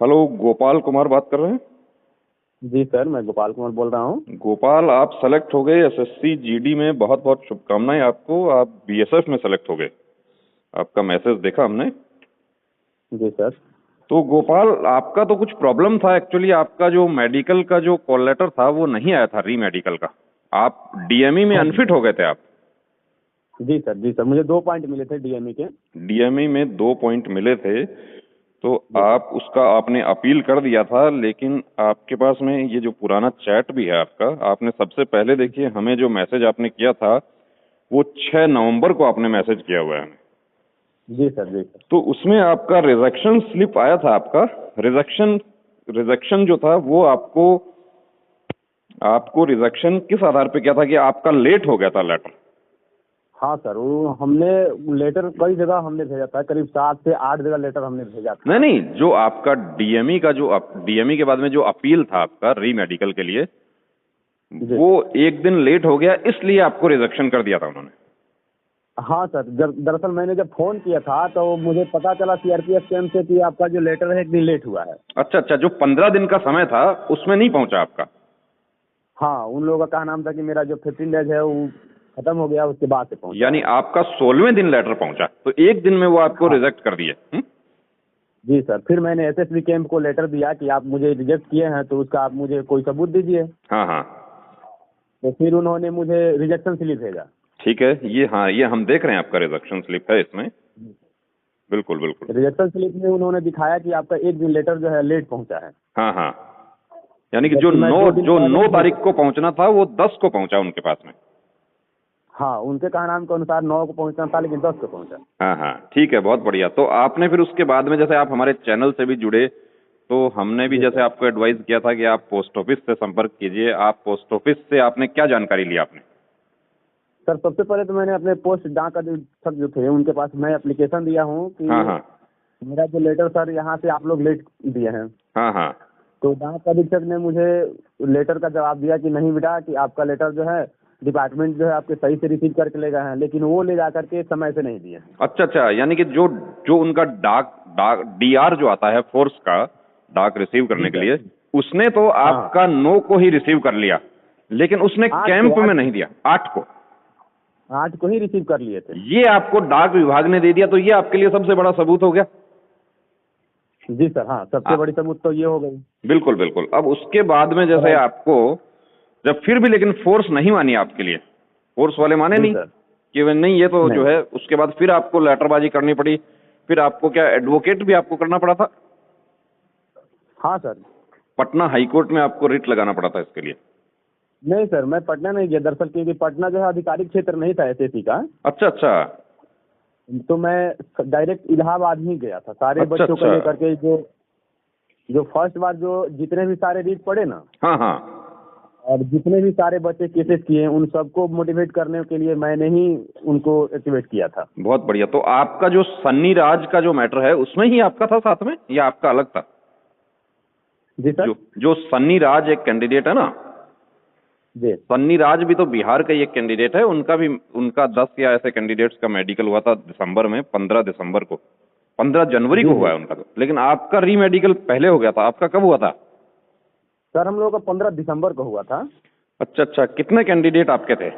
Hello, Gopal Kumar बात कर रहे हैं। जी सर, मैं गोपाल कुमार बोल रहा हूँ। गोपाल, आप सेलेक्ट हो गए एसएससी जीडी में। बहुत बहुत शुभकामनाएं आपको। आप बीएसएफ में सेलेक्ट हो गए। आपका मैसेज देखा हमने। जी सर। तो गोपाल, आपका तो कुछ प्रॉब्लम था एक्चुअली। आपका जो मेडिकल का जो कॉल लेटर था वो नहीं आया था, री मेडिकल का। आप डीएमई में हाँ जी अनफिट सर। हो गए थे आप। जी सर, जी सर, मुझे 2 पॉइंट मिले थे डीएमई के। डीएमई में 2 पॉइंट मिले थे। तो जी सर। आप उसका आपने अपील कर दिया था, लेकिन आपके पास में ये जो पुराना चैट भी है आपका, आपने सबसे पहले देखिए हमें जो मैसेज आपने किया था वो 6 नवंबर को आपने मैसेज किया हुआ है हमें। जी सर। जी सर। तो उसमें आपका रिजेक्शन स्लिप आया था आपका। रिजेक्शन रिजेक्शन जो था वो आपको आपको रिजेक्शन किस आधार पे किया था कि आपका लेट हो गया था लेटर। हाँ सर, वो हमने लेटर कई जगह हमने भेजा था, करीब 7 से 8 जगह लेटर हमने भेजा नहीं था। नहीं, जो आपका डीएमई का जो डीएमई के बाद में जो अपील था आपका री मेडिकल के लिए, जी वो सर। एक दिन लेट हो गया, इसलिए आपको रिजेक्शन कर दिया था उन्होंने। हाँ सर, दरअसल मैंने जब फ़ोन किया था तो मुझे पता चला सीआरपीएफ कैंप से कि आपका जो लेटर है एक दिन लेट हुआ है। अच्छा अच्छा, जो 15 दिन का समय था उसमें नहीं पहुंचा आपका। हाँ, उन लोगों का कहना था कि मेरा जो 15 डेज है वो खत्म हो गया, उसके बाद से पहुंचा यानी है। आपका 16वें दिन लेटर पहुंचा, तो एक दिन में वो आपको हाँ रिजेक्ट कर दिए। जी सर, फिर मैंने एसएसबी कैंप को लेटर दिया कि आप मुझे रिजेक्ट किए हैं तो उसका आप मुझे कोई सबूत दीजिए। हाँ हाँ। तो फिर उन्होंने मुझे रिजेक्शन स्लिप भेजा। ठीक है, ये हाँ, ये हम देख रहे हैं, आपका रिजेक्शन स्लिप है इसमें। बिल्कुल बिल्कुल। रिजेक्शन स्लिप में उन्होंने दिखाया कि आपका एक दिन लेटर जो है लेट पहुंचा है। हाँ हाँ। यानी कि जो जबकि मैं 9 2 दिन जो पहले 9 ही भेजा तारीख था। को पहुंचना था वो 10 को पहुंचा उनके पास में। हाँ, उनके कहनाम के अनुसार 9 को पहुंचना था लेकिन 10 को पहुंचा। हाँ हाँ, ठीक है, बहुत बढ़िया। तो आपने फिर उसके बाद में जैसे आप हमारे चैनल से भी जुड़े, तो हमने भी जी जैसे सर। आपको एडवाइस किया था कि आप पोस्ट ऑफिस से संपर्क कीजिए। आप पोस्ट ऑफिस से आपने क्या जानकारी ली आपने। सर, सबसे पहले तो मैंने अपने पोस्ट डाक अधीक्षक जो थे उनके पास मैं एप्लीकेशन दिया हूँ कि हाँ हाँ। मेरा जो लेटर सर यहाँ से आप लोग लेट दिए हैं। हाँ हाँ। तो डाक अधीक्षक ने मुझे लेटर का जवाब दिया कि नहीं बेटा, कि आपका लेटर जो है डिपार्टमेंट जो है आपके सही से रिसीव करके ले गए हैं, लेकिन वो ले जा करके समय से नहीं दिए। अच्छा अच्छा, यानी कि जो जो उनका डाक डाक डीआर जो आता है फोर्स का, डाक रिसीव जी करने के सर। लिए, उसने तो हाँ, आपका 9 को ही रिसीव कर लिया, लेकिन उसने 8 को कैंप में 8 नहीं को दिया 8 को। 8 को ही रिसीव कर लिए थे। ये आपको डाक विभाग ने दे दिया, तो ये आपके लिए सबसे बड़ा सबूत हो गया। जी सर, हाँ, सबसे बड़ी सबूत तो ये हो गई। बिल्कुल बिल्कुल। अब उसके बाद में और जैसे अब आपको जब फिर भी लेकिन फोर्स नहीं मानी आपके लिए, फोर्स वाले माने जी नहीं सर। कि वे नहीं, ये तो नहीं। जो है, उसके बाद फिर आपको लेटरबाजी करनी पड़ी। फिर आपको क्या एडवोकेट भी आपको करना पड़ा था। हाँ सर। पटना हाईकोर्ट में आपको रिट लगाना पड़ा था इसके लिए। नहीं सर, मैं पटना नहीं गया दरअसल, क्योंकि पटना जो है आधिकारिक क्षेत्र नहीं था एसएससी का। अच्छा अच्छा। तो मैं डायरेक्ट इलाहाबाद ही गया था सारे अच्छा बच्चों को अच्छा। लेकर के। जो जो फर्स्ट बार जो जितने भी सारे रीट पड़े ना, हाँ हाँ। और जितने भी सारे बच्चे केसेस किए हैं उन सबको मोटिवेट करने के लिए मैंने ही उनको एक्टिवेट किया था। बहुत बढ़िया। तो आपका जो सन्नी राज का जो मैटर है उसमें ही आपका था साथ में, या आपका अलग था। जी सर। जो जो सन्नी राज एक कैंडिडेट है ना, जी। सन्नी राज भी तो बिहार का ही एक कैंडिडेट है। उनका भी, उनका 10 या ऐसे कैंडिडेट्स का मेडिकल हुआ था दिसंबर में, 15 दिसंबर को। 15 जनवरी जी को हुआ जी। है उनका तो, लेकिन आपका री मेडिकल पहले हो गया था। आपका कब हुआ था। सर, हम लोग का 15 दिसंबर को हुआ था। अच्छा अच्छा, कितने कैंडिडेट आपके थे।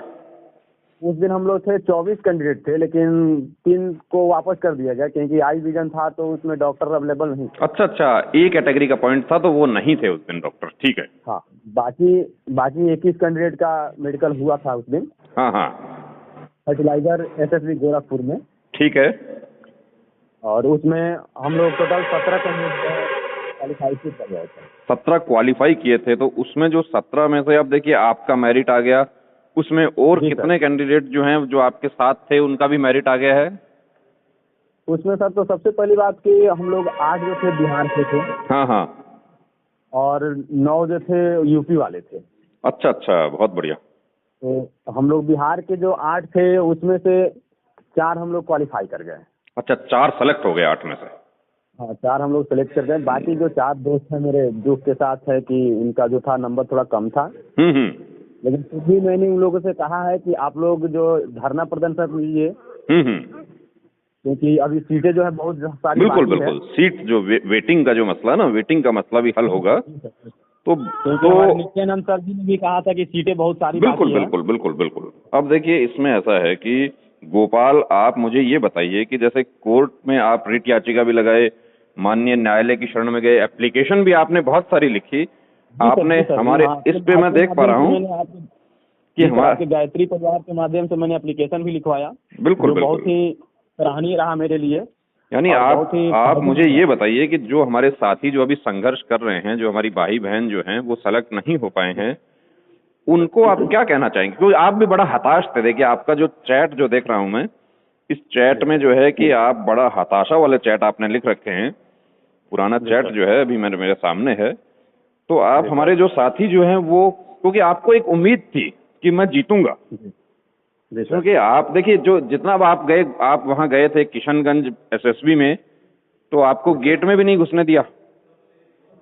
उस दिन हम लोग थे 24 कैंडिडेट थे, लेकिन 3 को वापस कर दिया गया क्योंकि आई विजन था तो उसमें डॉक्टर अवेलेबल नहीं थे। अच्छा अच्छा, ए कैटेगरी का पॉइंट था तो वो नहीं थे उस दिन डॉक्टर। ठीक है। हाँ, बाकी बाकी 21 कैंडिडेट का मेडिकल हुआ था उस दिन, हाँ हाँ। फर्टिलाइजर एसएसबी गोरखपुर में। ठीक है। और उसमें हम लोग टोटल 17 कैंडिडेट क्वालिफाई कर गए थे। 17 क्वालिफाई किए थे, तो उसमें जो 17 में से अब देखिए आपका मेरिट आ गया। उसमें और जी सर। कितने कैंडिडेट जो हैं जो आपके साथ थे उनका भी मेरिट आ गया है। उसमें सर तो सबसे पहली बात कि हम लोग 8 जो थे बिहार से थे, हाँ हाँ। और 9 जो थे यूपी वाले थे। अच्छा अच्छा, बहुत बढ़िया। तो हम लोग बिहार के जो 8 थे उसमें से 4 हम लोग क्वालिफाई कर गए। अच्छा, 4 सेलेक्ट हो गए 8 में से। हाँ, 4 हम लोग सेलेक्ट कर गए। बाकी जो 4 दोस्त हैं मेरे दुख के साथ है कि उनका जो था नंबर थोड़ा कम था। हम्म। लेकिन फिर भी मैंने उन लोगों से कहा है कि आप लोग जो धरना प्रदर्शन कीजिए, हम्म। क्योंकि अभी सीटें जो है बहुत सारी बिल्कुल बाकी है। बिल्कुल, सीट जो वेटिंग का जो मसला ना, वेटिंग का मसला भी हल होगा। तो क्योंकि हमारे नित्यानंद सर जी ने भी कहा था कि सीटें बहुत सारी बिल्कुल बाकी है। बिल्कुल बिल्कुल बिल्कुल। अब देखिए, इसमें ऐसा है कि गोपाल, आप मुझे ये बताइए कि जैसे कोर्ट में आप रिट याचिका भी लगाए, माननीय न्यायालय की शरण में गए, एप्लीकेशन भी आपने बहुत सारी लिखी, आपने हमारे इस पे मैं देख पा रहा हूँ कि हमारा आपके गायत्री परिवार के माध्यम से मैंने एप्लीकेशन भी लिखवाया, बिल्कुल जो बहुत बिल्कुल, ही सराहनीय रहा मेरे लिए। यानी और आप बहुत ही आप मुझे फायदेमंद ये रहा। बताइए कि जो हमारे साथी जो अभी संघर्ष कर रहे हैं, जो हमारी भाई बहन जो हैं वो सेलेक्ट नहीं हो पाए हैं, उनको आप क्या कहना चाहेंगे? क्योंकि आप भी बड़ा हताश थे। देखिए, आपका जो चैट जो देख रहा हूं मैं, इस चैट में जो है कि आप बड़ा हताशा वाले चैट आपने लिख रखे हैं। पुराना चैट जो है अभी मेरे सामने है। तो आप हमारे जो साथी जो हैं वो, क्योंकि आपको एक उम्मीद थी कि मैं जीतूंगा, क्योंकि आप देखिए, जो जितना अब आप वहां गए थे किशनगंज एसएसबी में, तो आपको गेट में भी नहीं घुसने दिया।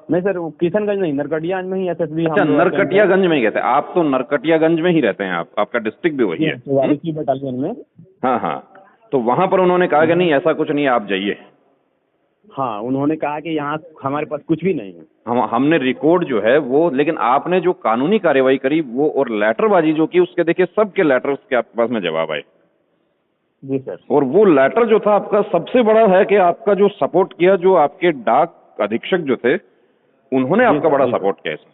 नहीं सर, वो किशनगंज नहीं, नरकटियागंज में ही एसएसबी अच्छा, नरकटियागंज में ही गए थे आप? तो नरकटियागंज में ही रहते हैं आप, आपका डिस्ट्रिक्ट भी वही है। 44 बटालियन में। हाँ हाँ, तो वहां पर उन्होंने कहा कि नहीं, ऐसा कुछ नहीं है, आप जाइए। हाँ, उन्होंने कहा कि यहाँ हमारे पास कुछ भी नहीं है। हमने रिकॉर्ड जो है वो, लेकिन आपने जो कानूनी कार्रवाई करी वो और लेटरबाजी जो की, उसके देखिए सबके लेटर्स के आपके पास में जवाब आए। जी सर। और वो लेटर जो था आपका, सबसे बड़ा है कि आपका जो सपोर्ट किया, जो आपके डाक अधीक्षक जो थे, उन्होंने आपका बड़ा सपोर्ट किया इसमें।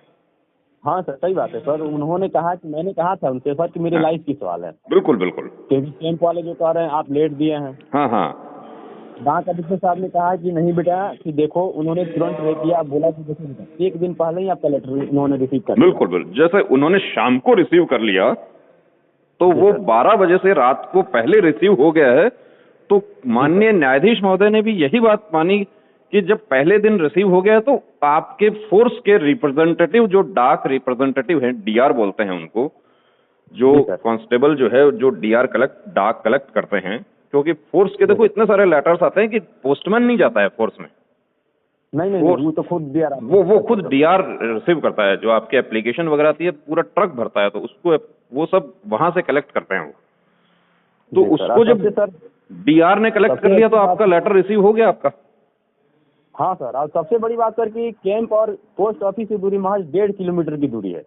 हाँ सर, सही बात है सर। उन्होंने कहा कि, मैंने कहा था उनसे सर कि मेरे लाइफ की सवाल है। बिल्कुल बिल्कुल, क्योंकि कैंप वाले जो कह रहे हैं आप लेट दिए हैं। हाँ हाँ, डाक अधीक्षक साहब ने कहा कि नहीं बेटा, कि देखो उन्होंने तुरंत रे किया, बोला कि देखो बेटा, एक दिन पहले ही आपका लेटर उन्होंने रिसीव कर लिया। बिल्कुल बिल्कुल। जैसे उन्होंने शाम को रिसीव कर लिया, तो वो 12 बजे से रात को पहले रिसीव हो गया है। तो माननीय न्यायाधीश महोदय ने भी यही बात मानी कि जब पहले दिन रिसीव हो गया, तो आपके फोर्स के रिप्रेजेंटेटिव, जो डाक रिप्रेजेंटेटिव हैं, डीआर बोलते हैं उनको, जो कांस्टेबल जो है, जो डीआर डाक कलेक्ट करते हैं, क्योंकि फोर्स के देखो इतने सारे लेटर्स आते हैं कि पोस्टमैन नहीं जाता है फोर्स में। नहीं, वो तो खुद डीआर, वो खुद डीआर रिसीव करता है। जो आपके एप्लीकेशन वगैरह आती है, पूरा ट्रक भरता है, तो उसको वो सब वहां से कलेक्ट करते हैं वो। तो उसको जब डीआर ने कलेक्ट कर लिया, तो आपका लेटर रिसीव हो गया आपका। हाँ सर, और सबसे बड़ी बात सर कि कैंप और पोस्ट ऑफिस की दूरी महज 1.5 किलोमीटर की दूरी है।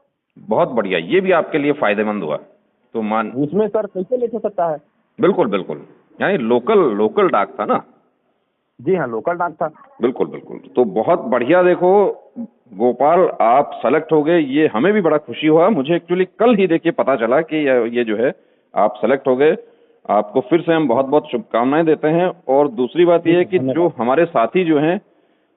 बहुत बढ़िया, ये भी आपके लिए फायदेमंद हुआ। तो उसमें सर कैसे ले सकता है? बिल्कुल बिल्कुल, यानी लोकल डाक था ना? जी हाँ, लोकल डाक था। बिल्कुल बिल्कुल। तो बहुत बढ़िया। देखो गोपाल, आप सेलेक्ट हो गए, ये हमें भी बड़ा खुशी हुआ। मुझे एक्चुअली कल ही देखिए पता चला कि ये जो है आप सेलेक्ट हो गए। आपको फिर से हम बहुत बहुत शुभकामनाएं देते हैं। और दूसरी बात यह है कि जो हमारे साथी जो हैं,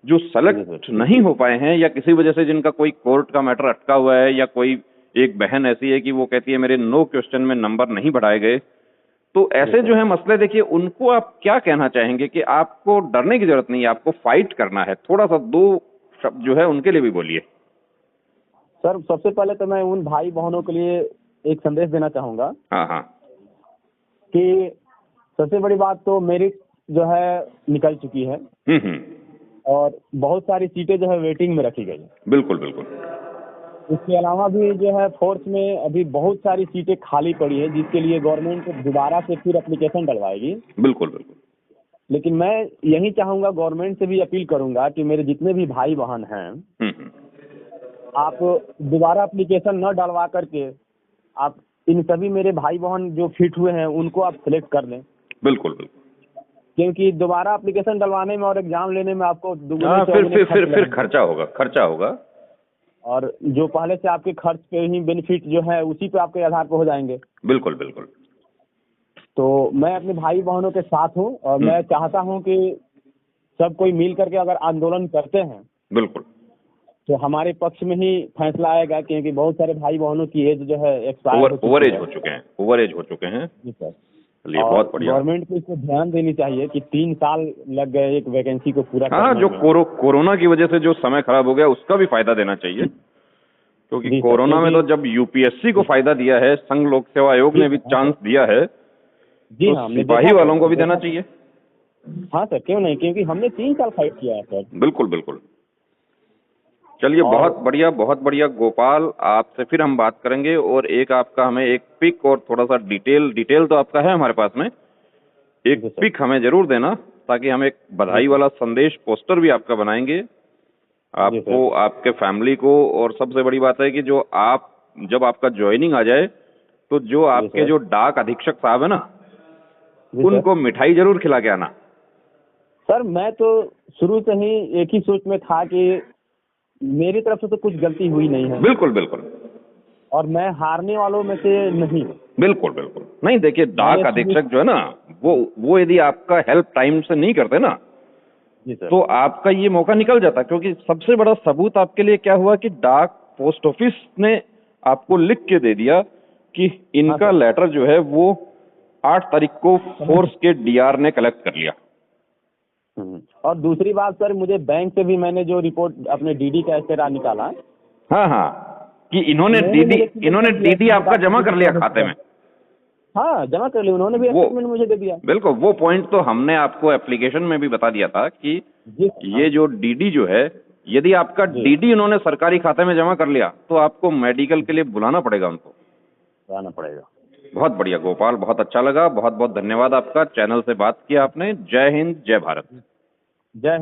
जो सेलेक्ट नहीं हो पाए हैं, या किसी वजह से जिनका कोई कोर्ट का मैटर अटका हुआ है, या कोई एक बहन ऐसी है कि वो कहती है मेरे 9 क्वेश्चन में नंबर नहीं बढ़ाए गए, तो ऐसे जो है मसले, देखिए उनको आप क्या कहना चाहेंगे कि आपको डरने की जरूरत नहीं है, आपको फाइट करना है? थोड़ा सा 2 शब्द जो है उनके लिए भी बोलिए। सर, सबसे पहले तो मैं उन भाई बहनों के लिए एक संदेश देना चाहूंगा। हाँ हाँ, कि सबसे बड़ी बात तो मेरिट जो है निकल चुकी है। और बहुत सारी सीटें जो है वेटिंग में रखी गई है। बिल्कुल बिल्कुल। इसके अलावा भी जो है फोर्स में अभी बहुत सारी सीटें खाली पड़ी है, जिसके लिए गवर्नमेंट दोबारा से फिर एप्लीकेशन डलवाएगी। बिल्कुल बिल्कुल। लेकिन मैं यही चाहूंगा, गवर्नमेंट से भी अपील करूंगा कि मेरे जितने भी भाई बहन हैं, आप दोबारा एप्लीकेशन न डलवा करके आप इन सभी मेरे भाई बहन जो फिट हुए हैं उनको आप सिलेक्ट कर लें। बिल्कुल बिल्कुल। क्योंकि दोबारा एप्लीकेशन डलवाने में और एग्जाम लेने में आपको फिर खर्चा होगा। और जो पहले से आपके खर्च पे ही बेनिफिट जो है उसी पे आपके आधार पर हो जाएंगे। बिल्कुल बिल्कुल। तो मैं अपने भाई बहनों के साथ हूँ, और मैं चाहता हूँ कि सब कोई मिल करके अगर आंदोलन करते हैं, बिल्कुल, तो हमारे पक्ष में ही फैसला आएगा। क्योंकि बहुत सारे भाई बहनों की एज जो है एक्सपायर ओवर एज हो चुके हैं। जी सर। चलिए, बहुत बढ़िया। गवर्नमेंट को इसको ध्यान देनी चाहिए कि 3 साल लग गए एक वैकेंसी को पूरा करने में। जो कोरोना की वजह से जो समय खराब हो गया, उसका भी फायदा देना चाहिए। क्योंकि कोरोना में तो जब यूपीएससी को फायदा दिया है, संघ लोक सेवा आयोग ने भी चांस दिया है, जी हाँ, सिपाही वालों को भी देना चाहिए। हाँ सर, क्यों नहीं, क्योंकि हमने 3 साल फाइट किया है सर। बिल्कुल बिल्कुल। चलिए, बहुत बढ़िया गोपाल, आपसे फिर हम बात करेंगे। और एक आपका हमें एक पिक और थोड़ा सा डिटेल तो आपका है हमारे पास में, एक पिक हमें जरूर देना, ताकि हम एक बधाई वाला संदेश पोस्टर भी आपका बनाएंगे आपको, आपके फैमिली को। और सबसे बड़ी बात है कि जो आप जब आपका ज्वाइनिंग आ जाए तो जो आपके जो डाक अधीक्षक साहब है ना, उनको मिठाई जरूर खिला के आना। सर मैं तो शुरू से ही एक ही सोच में था कि मेरी तरफ से तो कुछ गलती हुई नहीं है। बिल्कुल बिल्कुल। और मैं हारने वालों में से नहीं हूँ। बिल्कुल बिल्कुल। नहीं देखिए, डाक अधीक्षक जो है ना, वो यदि आपका हेल्प टाइम से नहीं करते ना, जी सर, तो आपका ये मौका निकल जाता। क्योंकि सबसे बड़ा सबूत आपके लिए क्या हुआ कि डाक पोस्ट ऑफिस ने आपको लिख के दे दिया कि इनका लेटर जो है वो 8 तारीख को फोर्स के डीआर ने कलेक्ट कर लिया। और दूसरी बात सर, मुझे बैंक से भी मैंने जो रिपोर्ट अपने डीडी का एस्टेरा निकाला। हाँ हाँ, कि इन्होंने डीडी आपका जमा कर लिया खाते में। हाँ जमा कर लिया, उन्होंने भी स्टेटमेंट मुझे दे दिया। बिल्कुल, वो पॉइंट तो हमने आपको एप्लीकेशन में भी बता दिया था कि ये जो डीडी जो है, यदि आपका डीडी उन्होंने सरकारी खाते में जमा कर लिया तो आपको मेडिकल के लिए बुलाना पड़ेगा, उनको बुलाना पड़ेगा। बहुत बढ़िया गोपाल, बहुत अच्छा लगा, बहुत बहुत धन्यवाद आपका, चैनल से बात किया आपने। जय हिंद, जय भारत। जय